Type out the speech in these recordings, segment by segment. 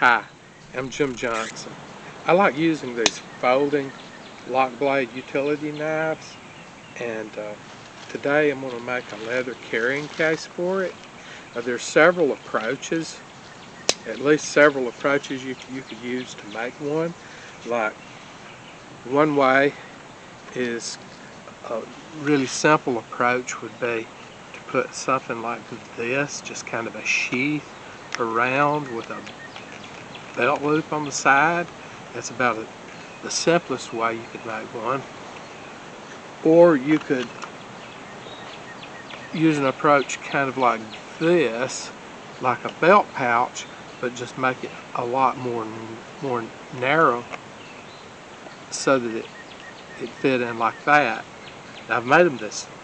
Hi, I'm Jim Johnson. I like using these folding lock blade utility knives, and today I'm going to make a leather carrying case for it. There's several approaches, at least several approaches you could use to make one. Like, one way is a really simple approach would be to put something like this, just kind of a sheath around with a belt loop on the side. That's about the simplest way you could make one. Or you could use an approach kind of like this, like a belt pouch, but just make it a lot more narrow so that it fit in like that. Now, I've made them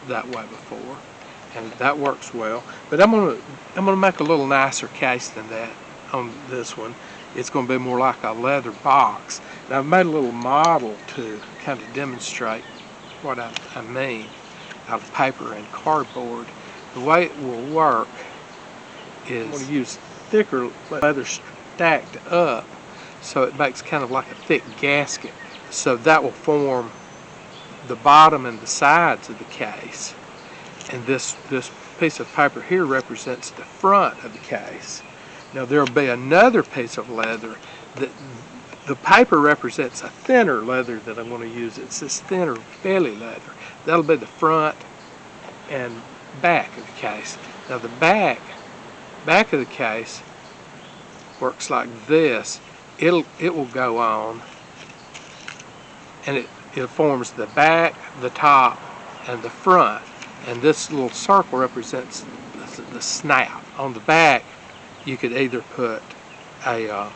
that way before, and that works well. But I'm gonna make a little nicer case than that on this one. It's going to be more like a leather box. Now, I've made a little model to kind of demonstrate what I mean out of paper and cardboard. The way it will work is I'm going to use thicker leather stacked up, so it makes kind of like a thick gasket. So that will form the bottom and the sides of the case. And this piece of paper here represents the front of the case. Now, there will be another piece of leather that the paper represents a thinner leather that I'm going to use. It's this thinner belly leather. That'll be the front and back of the case. Now, the back of the case works like this. It will go on, and it forms the back, the top, and the front. And this little circle represents the snap. On the back, you could either put a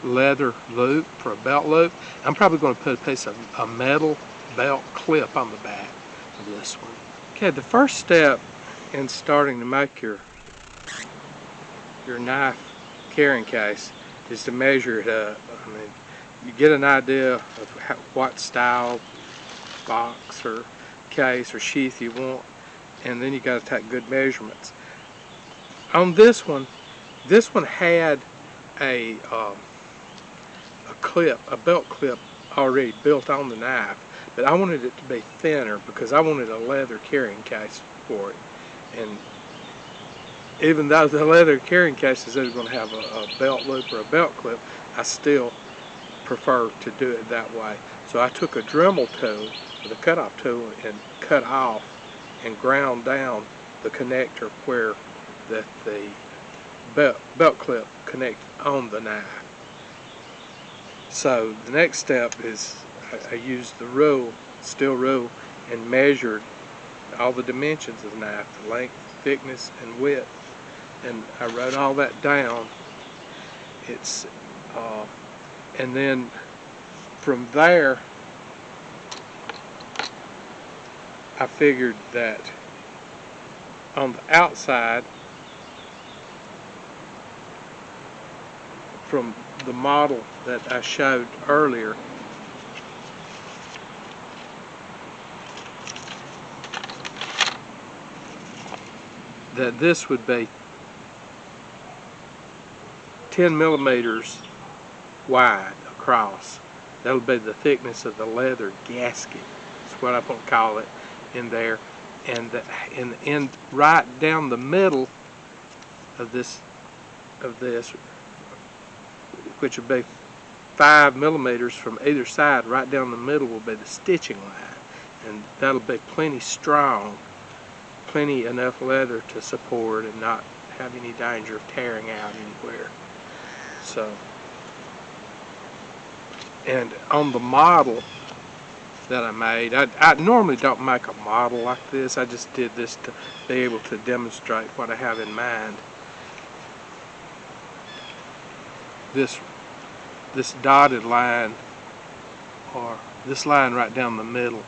leather loop for a belt loop. I'm probably going to put a piece of a metal belt clip on the back of this one. Okay, the first step in starting to make your knife carrying case is to measure it up. I mean, you get an idea of what style box or case or sheath you want, and then you got to take good measurements. On this one had a clip, a belt clip already built on the knife, but I wanted it to be thinner because I wanted a leather carrying case for it. And even though the leather carrying case is either going to have a belt loop or a belt clip, I still prefer to do it that way. So I took a Dremel tool with a cutoff tool and cut off and ground down the connector where the belt clip connects on the knife. So the next step is I used the rule, steel rule, and measured all the dimensions of the knife, the length, thickness, and width, and I wrote all that down. And then from there I figured that on the outside, from the model that I showed earlier, that this would be 10 millimeters wide across. That'll be the thickness of the leather gasket. That's what I'm going to call it in there. And right down the middle of this, which would be 5 millimeters from either side, right down the middle will be the stitching line, and that'll be plenty strong, plenty enough leather to support and not have any danger of tearing out anywhere. So, and on the model that I made, I normally don't make a model like this. I just did this to be able to demonstrate what I have in mind. This dotted line, or this line right down the middle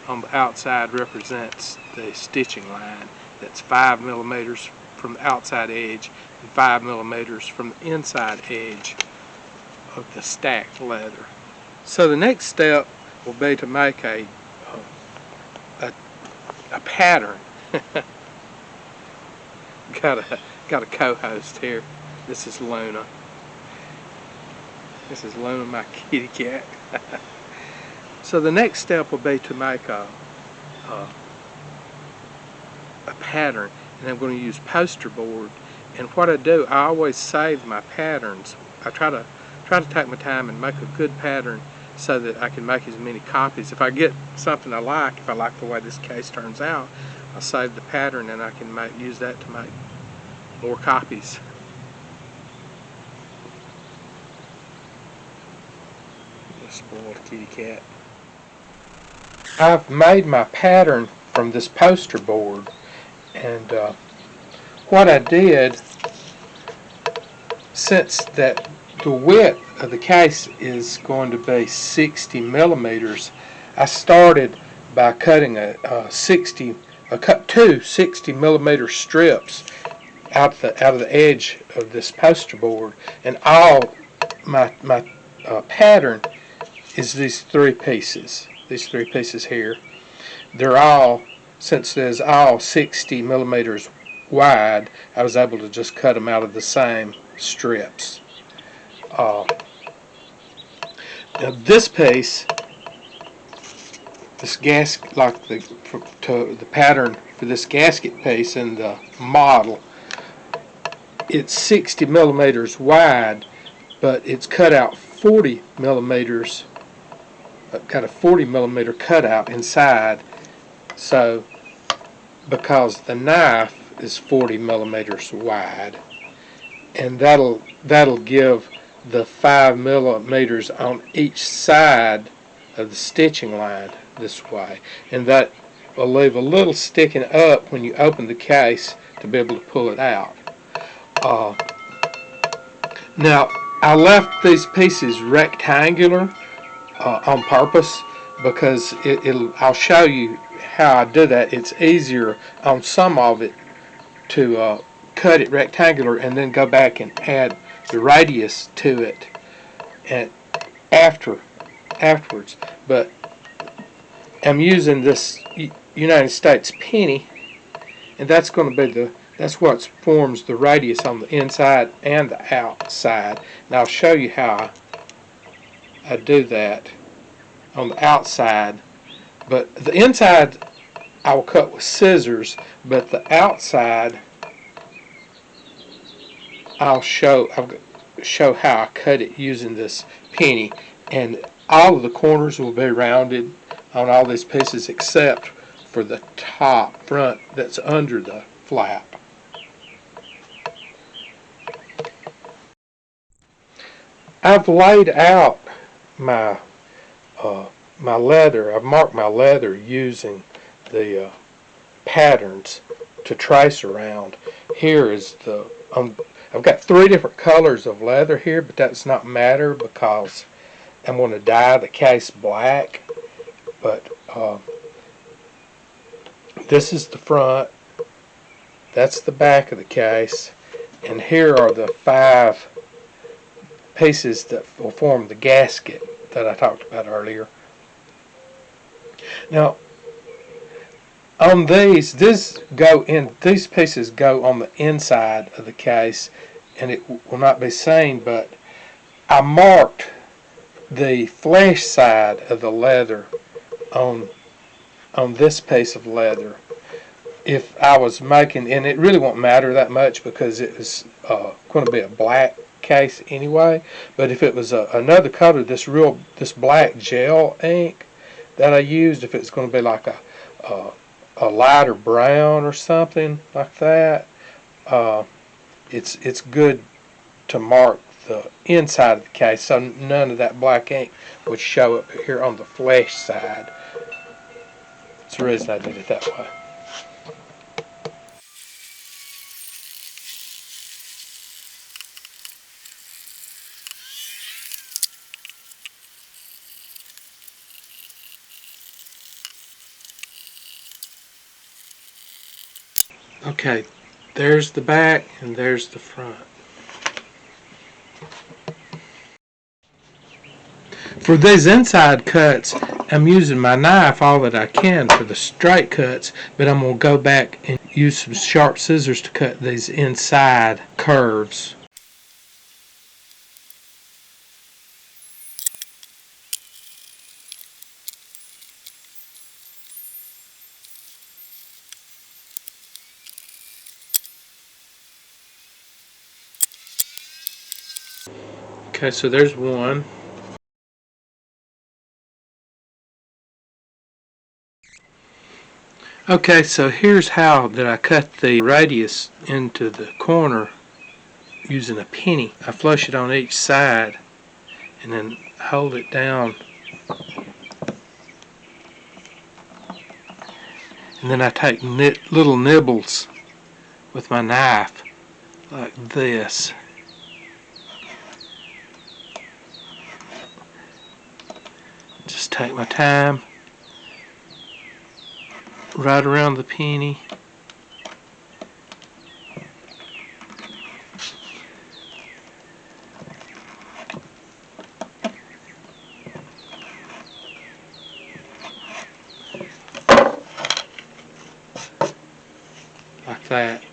on the outside, represents the stitching line. That's 5 millimeters from the outside edge and 5 millimeters from the inside edge of the stacked leather. So the next step will be to make a pattern. Got a co-host here. This is Luna. This is Luna, my kitty cat. So the next step will be to make a pattern, and I'm going to use poster board. And what I do, I always save my patterns. I try to take my time and make a good pattern so that I can make as many copies. If I get something I like, if I like the way this case turns out, I'll save the pattern and I can use that to make more copies. Spoiled kitty cat. I've made my pattern from this poster board, and what I did, since that the width of the case is going to be 60 millimeters, I started by cutting cut two 60 millimeter strips out of the edge of this poster board, and all my pattern is these three pieces here. They're all, since there's all 60 millimeters wide, I was able to just cut them out of the same strips. Now this piece, this gasket, like the pattern for this gasket piece in the model, it's 60 millimeters wide, but it's cut out 40 millimeters. Got a 40 millimeter cutout inside, so because the knife is 40 millimeters wide, and that'll give the 5 millimeters on each side of the stitching line this way, and that will leave a little sticking up when you open the case to be able to pull it out. Now I left these pieces rectangular on purpose, because I'll show you how I do that. It's easier on some of it to cut it rectangular and then go back and add the radius to it and afterwards. But I'm using this United States penny, and that's going to be that's what forms the radius on the inside and the outside. And I'll show you how I do that on the outside, but the inside I will cut with scissors, but the outside I'll show how I cut it using this penny, and all of the corners will be rounded on all these pieces except for the top front that's under the flap. I've laid out my leather. I've marked my leather using the patterns to trace around. Here is I've got 3 different colors of leather here, but that does not matter because I'm going to dye the case black. But this is the front, that's the back of the case, and here are the 5 pieces that will form the gasket that I talked about earlier. Now, on these pieces go on the inside of the case, and it will not be seen, but I marked the flesh side of the leather on this piece of leather. If I was making, and it really won't matter that much because it is going to be a black case anyway, but if it was another color, this black gel ink that I used, if it's going to be like a lighter brown or something like that, it's good to mark the inside of the case so none of that black ink would show up here on the flesh side. That's the reason I did it that way. Okay, there's the back and there's the front. For these inside cuts, I'm using my knife all that I can for the straight cuts, but I'm going to go back and use some sharp scissors to cut these inside curves. Okay, so there's one. Okay, so here's how that I cut the radius into the corner using a penny. I flush it on each side and then hold it down, and then I take little nibbles with my knife like this. Just take my time right around the penny. Like that.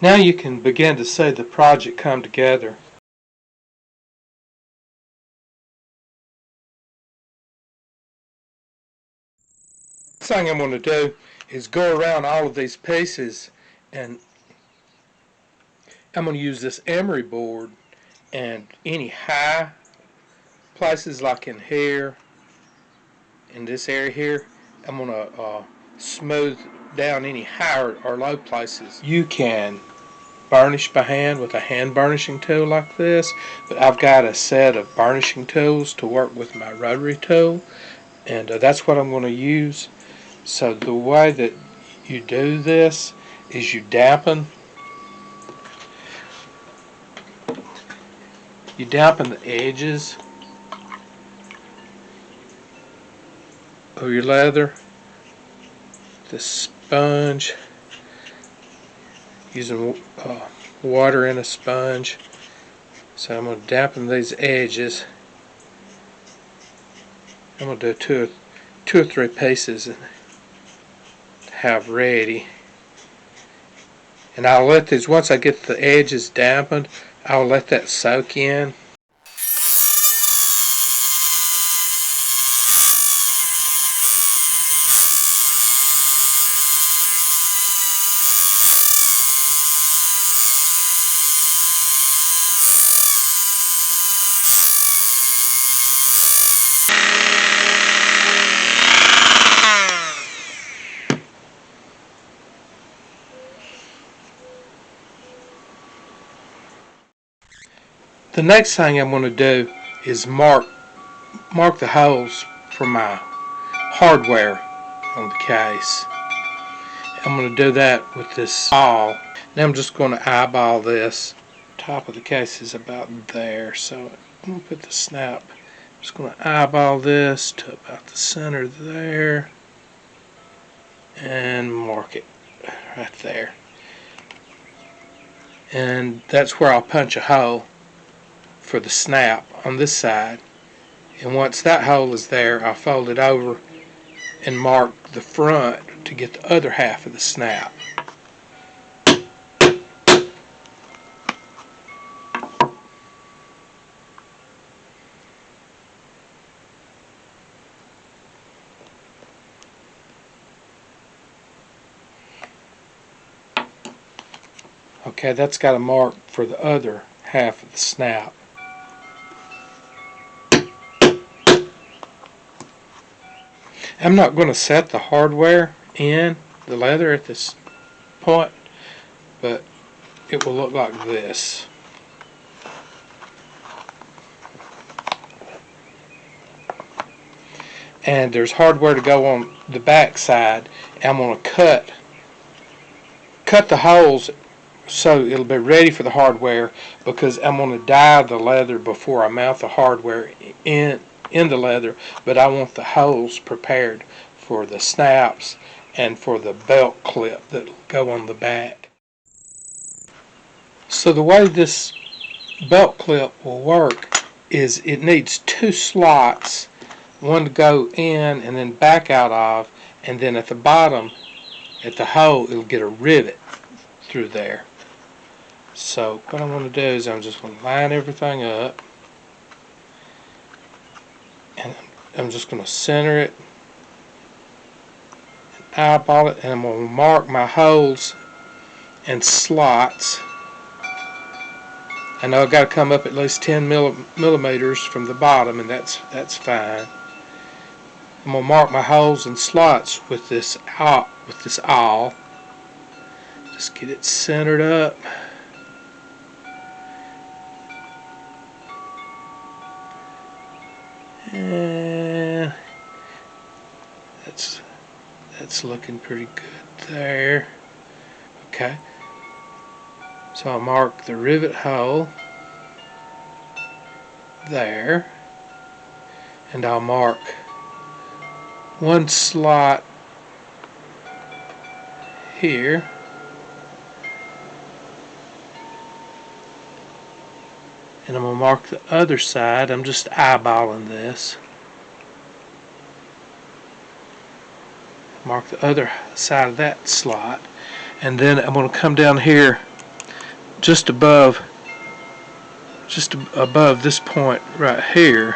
Now you can begin to see the project come together. Next thing I'm going to do is go around all of these pieces, and I'm going to use this emery board, and any high places like in here, in this area here, I'm going to smooth down any high or low places. You can burnish by hand with a hand burnishing tool like this, but I've got a set of burnishing tools to work with my rotary tool, and that's what I'm going to use. So the way that you do this is you dampen the edges of your leather, the sponge, using water in a sponge. So I'm going to dampen these edges. I'm going to do two or three pieces and have ready. And I'll let these, once I get the edges dampened, I'll let that soak in. The next thing I'm going to do is mark the holes for my hardware on the case. I'm going to do that with this awl. Now I'm just going to eyeball this. Top of the case is about there, so I'm going to put the snap. I'm just going to eyeball this to about the center there and mark it right there. And that's where I'll punch a hole for the snap on this side. And once that hole is there, I'll fold it over and mark the front to get the other half of the snap. Okay, that's got a mark for the other half of the snap. I'm not going to set the hardware in the leather at this point, but it will look like this. And there's hardware to go on the back side. I'm going to cut the holes so it'll be ready for the hardware, because I'm going to dye the leather before I mount the hardware in the leather, but I want the holes prepared for the snaps and for the belt clip that will go on the back. So the way this belt clip will work is it needs two slots, one to go in and then back out of, and then at the bottom at the hole it'll get a rivet through there. So what I'm going to do is I'm just going to line everything up, And I'm just going to center it, eyeball it, and I'm going to mark my holes and slots. I know I've got to come up at least 10 millimeters from the bottom, and that's fine. I'm going to mark my holes and slots with this awl. Just get it centered up. And that's looking pretty good there. Okay. So I'll mark the rivet hole there, and I'll mark one slot here, and I'm going to mark the other side. I'm just eyeballing this. Mark the other side of that slot, and then I'm going to come down here just above this point right here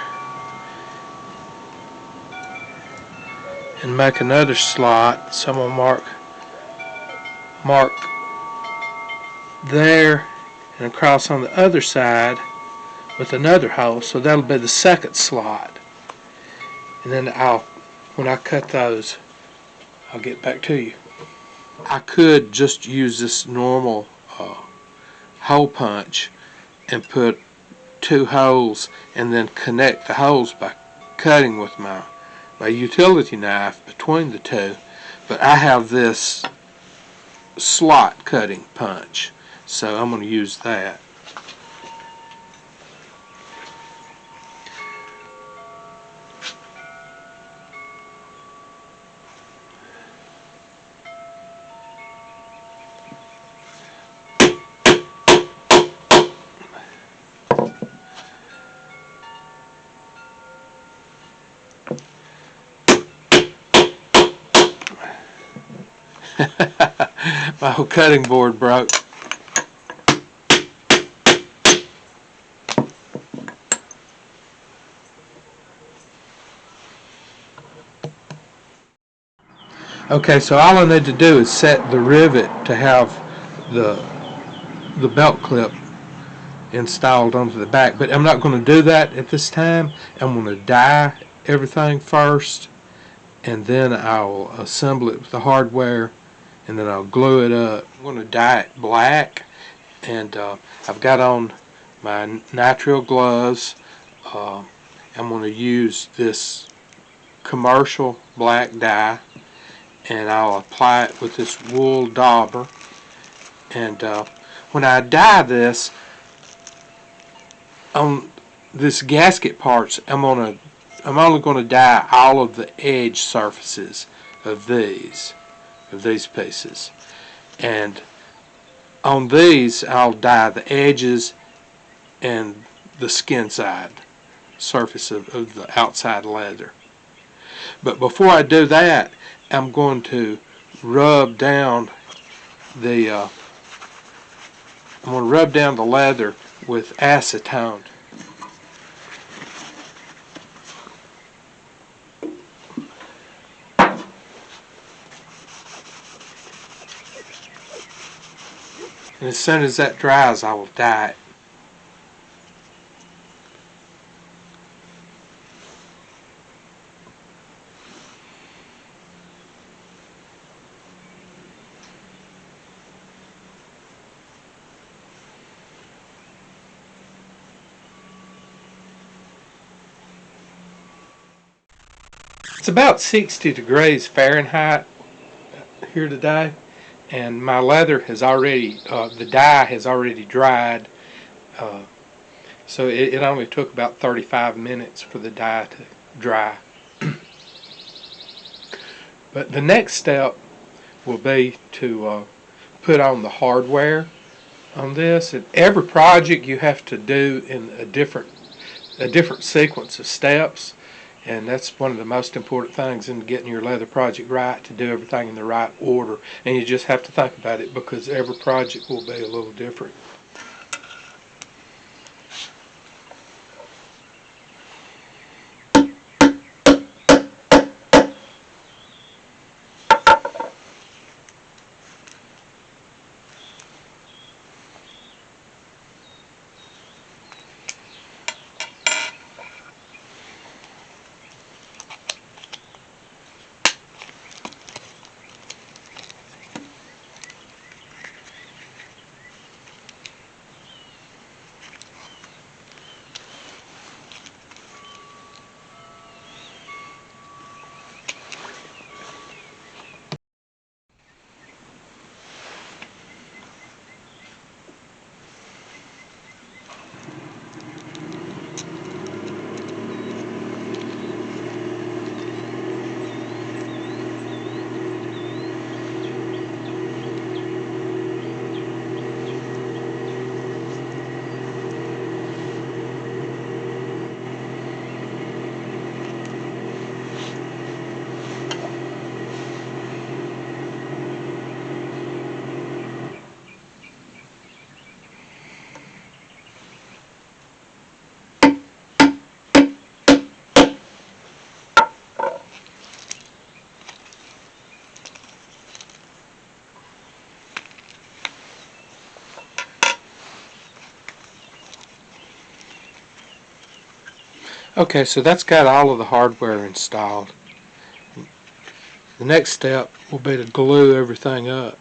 and make another slot. So I'm going to mark there and across on the other side with another hole, so that'll be the second slot. And then when I cut those, I'll get back to you. I could just use this normal hole punch and put 2 holes and then connect the holes by cutting with my utility knife between the two, but I have this slot cutting punch, so I'm going to use that. My whole cutting board broke. Okay, so all I need to do is set the rivet to have the belt clip installed onto the back, but I'm not going to do that at this time. I'm going to die everything first, and then I'll assemble it with the hardware, and then I'll glue it up. I'm going to dye it black, and I've got on my nitrile gloves. I'm going to use this commercial black dye, and I'll apply it with this wool dauber. And when I dye this on this gasket parts, I'm only going to dye all of the edge surfaces of these pieces, and on these I'll dye the edges and the skin side surface of the outside leather. But before I do that, I'm going to rub down the leather with acetone. And as soon as that dries, I will dye it. It's about 60 degrees Fahrenheit here today, and my leather has already, the dye has already dried, so it only took about 35 minutes for the dye to dry. But the next step will be to put on the hardware on this. And every project you have to do in a different sequence of steps, and that's one of the most important things in getting your leather project right, to do everything in the right order. And you just have to think about it, because every project will be a little different. Okay, so that's got all of the hardware installed. The next step will be to glue everything up.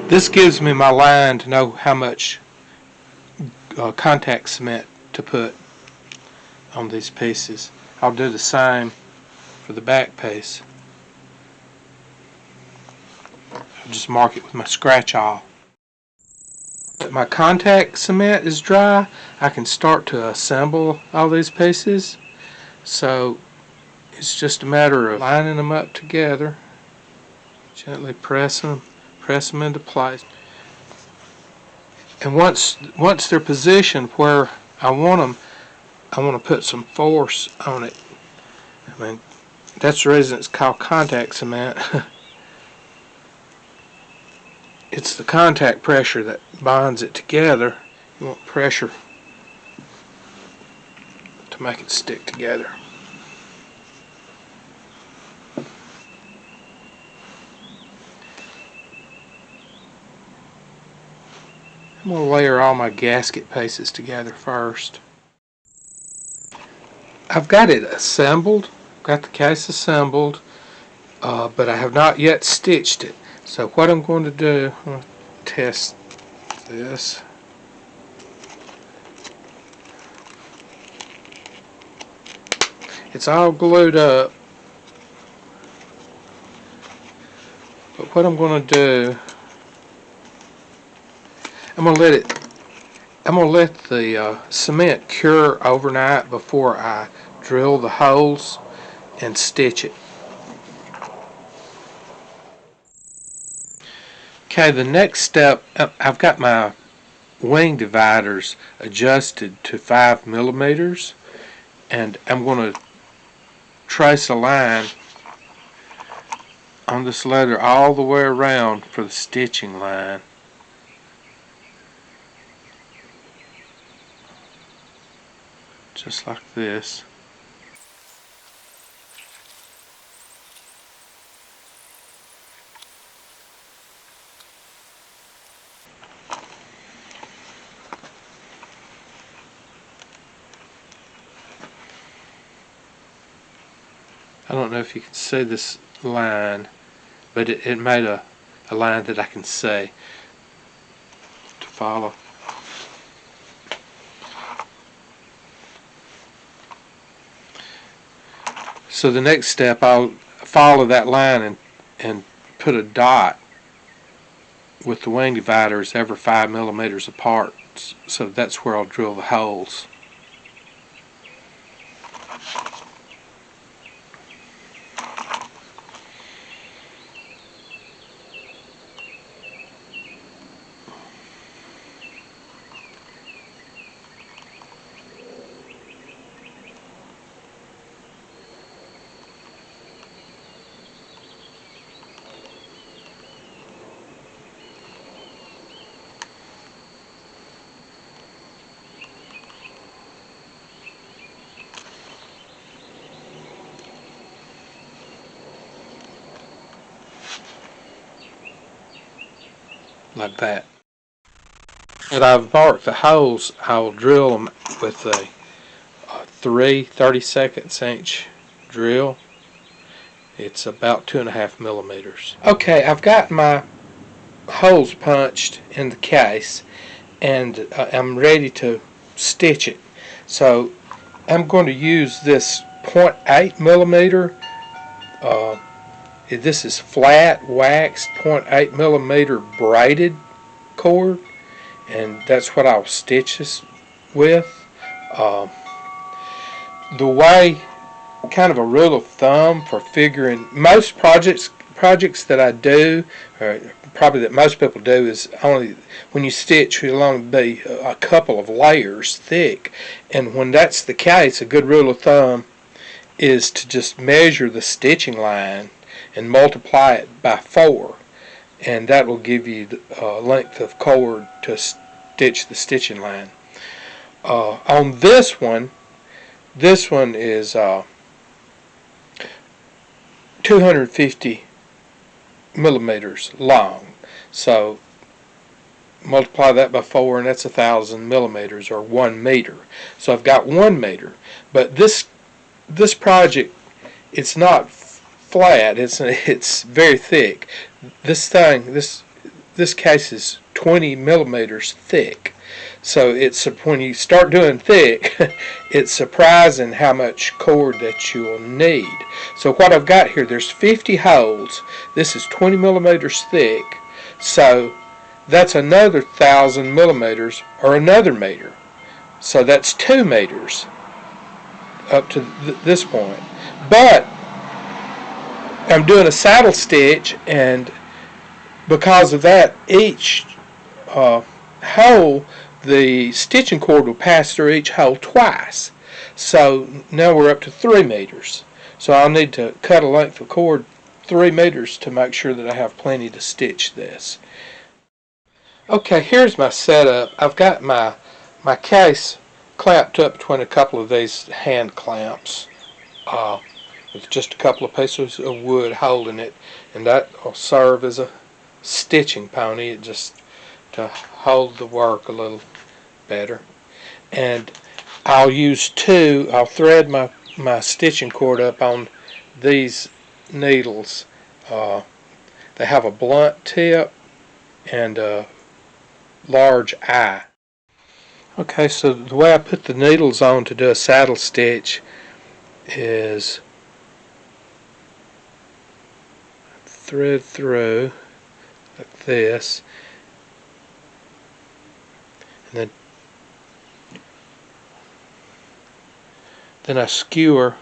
This gives me my line to know how much contact cement to put on these pieces. I'll do the same for the back piece. I'll just mark it with my scratch awl. My contact cement is dry, I can start to assemble all these pieces. So it's just a matter of lining them up together, gently press them into place. And once they're positioned where I want them, I want to put some force on it. I mean, that's the reason it's called contact cement. It's the contact pressure that binds it together. You want pressure to make it stick together. I'm going to layer all my gasket pieces together first. I've got it assembled, got the case assembled, but I have not yet stitched it. So what I'm going to do, I'm going to test this. It's all glued up, but what I'm going to do, I'm going to let the cement cure overnight before I drill the holes and stitch it. Okay, the next step, I've got my wing dividers adjusted to 5 millimeters, and I'm going to trace a line on this leather all the way around for the stitching line. Just like this. I don't know if you can see this line, but it made a line that I can see to follow. So the next step, I'll follow that line and put a dot with the wing dividers every 5 millimeters apart. So that's where I'll drill the holes. Like that. And I've marked the holes. I'll drill them with a 3 32 inch drill. It's about 2.5 millimeters. Okay, I've got my holes punched in the case, and I'm ready to stitch it. So I'm going to use this 0.8 millimeter. This is flat waxed 0.8 millimeter braided cord, and that's what I'll stitch this with. The way, kind of a rule of thumb for figuring most projects that I do, or probably that most people do, is only when you stitch it'll only be a couple of layers thick, and when that's the case, a good rule of thumb is to just measure the stitching line and multiply it by 4, and that will give you the length of cord to stitch the stitching line. On this one is 250 millimeters long, so multiply that by 4 and that's 1,000 millimeters, or 1 meter. So I've got 1 meter, but this project, it's not flat, it's very thick. This case is 20 millimeters thick, so it's, when you start doing thick, it's surprising how much cord that you'll need. So what I've got here, there's 50 holes. This is 20 millimeters thick, so that's another 1,000 millimeters, or another meter. So that's 2 meters up to this point. But I'm doing a saddle stitch, and because of that, each hole, the stitching cord will pass through each hole twice. So now we're up to 3 meters. So I'll need to cut a length of cord 3 meters to make sure that I have plenty to stitch this. Okay, here's my setup. I've got my case clamped up between a couple of these hand clamps with just a couple of pieces of wood holding it, and that will serve as a stitching pony, just to hold the work a little better. And I'll thread my stitching cord up on these needles. They have a blunt tip and a large eye. Okay, so the way I put the needles on to do a saddle stitch is thread through like this, and then I skewer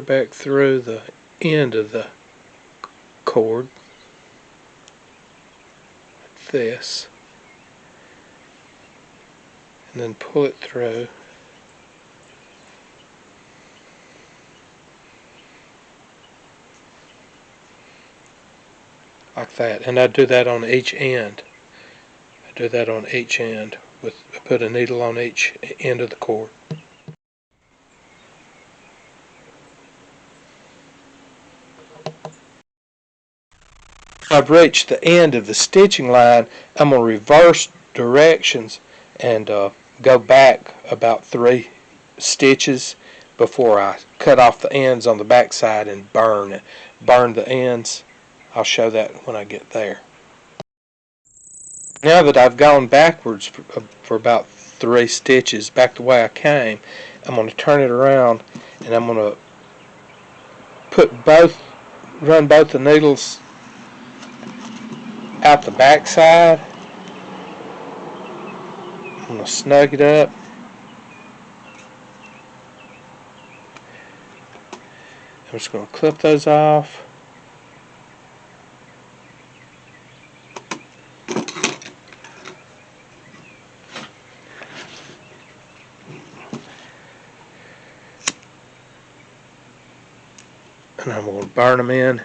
back through the end of the cord like this, and then pull it through like that, and I do that on each end. I put a needle on each end of the cord. I've reached the end of the stitching line. I'm going to reverse directions and go back about 3 stitches before I cut off the ends on the back side and burn the ends. I'll show that when I get there. Now that I've gone backwards for about 3 stitches back the way I came, I'm going to turn it around, and I'm going to run both the needles out the back side. I'm going to snug it up. I'm just going to clip those off. And I'm going to burn them in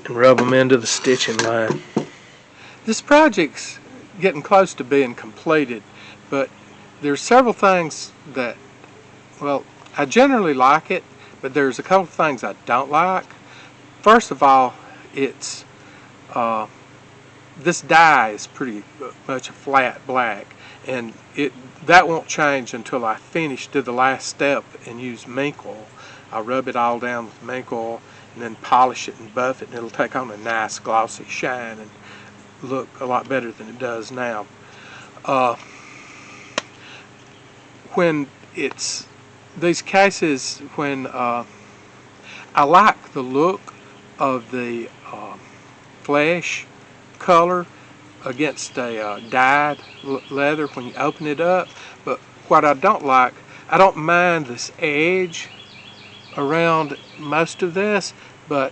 and rub them into the stitching line. This project's getting close to being completed, but there's several things that, well, I generally like it, but there's a couple of things I don't like. First of all, it's this dye is pretty much a flat black, and that won't change until I do the last step and use mink oil. I'll rub it all down with mink oil, and then polish it and buff it, and it'll take on a nice glossy shine and look a lot better than it does now. When it's these cases, when I like the look of the flesh color against a dyed leather when you open it up, but what I don't like, I don't mind this edge around most of this, but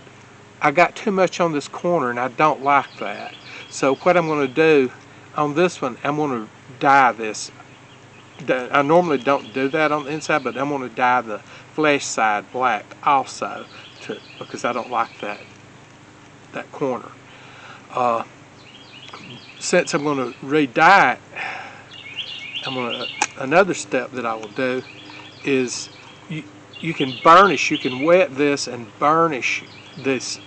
I got too much on this corner and I don't like that. So what I'm going to do on this one, I'm going to dye this. I normally don't do that on the inside, but I'm going to dye the flesh side black also, because I don't like that corner. Since I'm going to re-dye it, another step that I will do is you can burnish. You can wet this and burnish these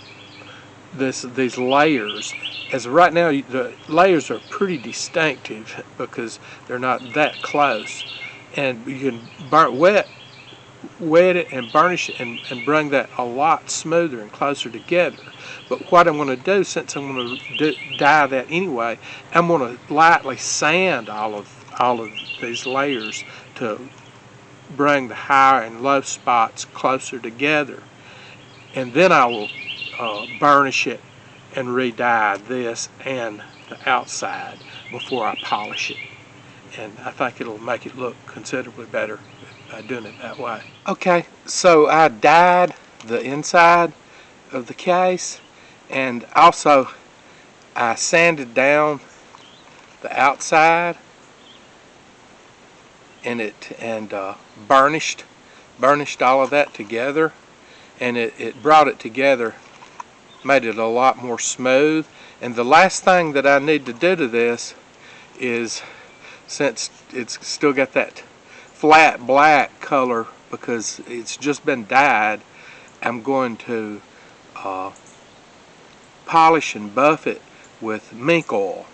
layers. As of right now, the layers are pretty distinctive because they're not that close, and you can wet it and burnish it and bring that a lot smoother and closer together. But what I'm going to do, since I'm going to dye that anyway, I'm going to lightly sand all of these layers to bring the high and low spots closer together, and then I will burnish it and re-dye this and the outside before I polish it, and I think it'll make it look considerably better by doing it that way. Okay, so I dyed the inside of the case, and also I sanded down the outside and burnished all of that together, and it brought it together, made it a lot more smooth. And the last thing that I need to do to this is, since it's still got that flat black color because it's just been dyed, I'm going to polish and buff it with mink oil.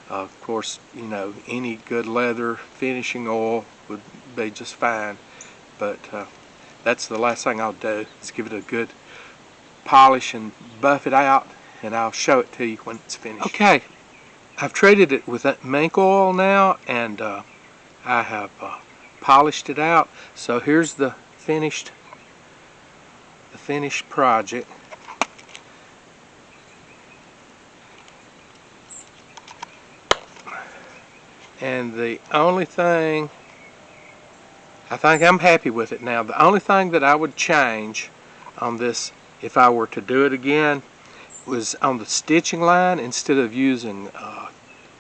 Of course, you know, any good leather finishing oil would be just fine, but that's the last thing I'll do, is give it a good polish and buff it out, and I'll show it to you when it's finished. Okay, I've treated it with that mink oil now, and I have polished it out. So here's the finished project. And the only thing, I think I'm happy with it now. The only thing that I would change on this, if I were to do it again, was on the stitching line. Instead of using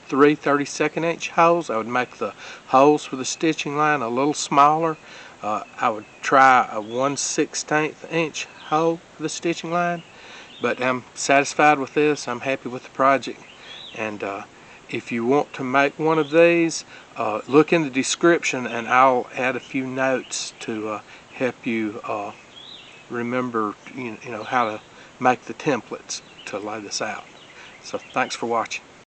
3 32nd inch holes, I would make the holes for the stitching line a little smaller. I would try a 1/16 inch hole for the stitching line, but I'm satisfied with this. I'm happy with the project, and if you want to make one of these, look in the description and I'll add a few notes to help you remember you know how to make the templates to lay this out. So thanks for watching.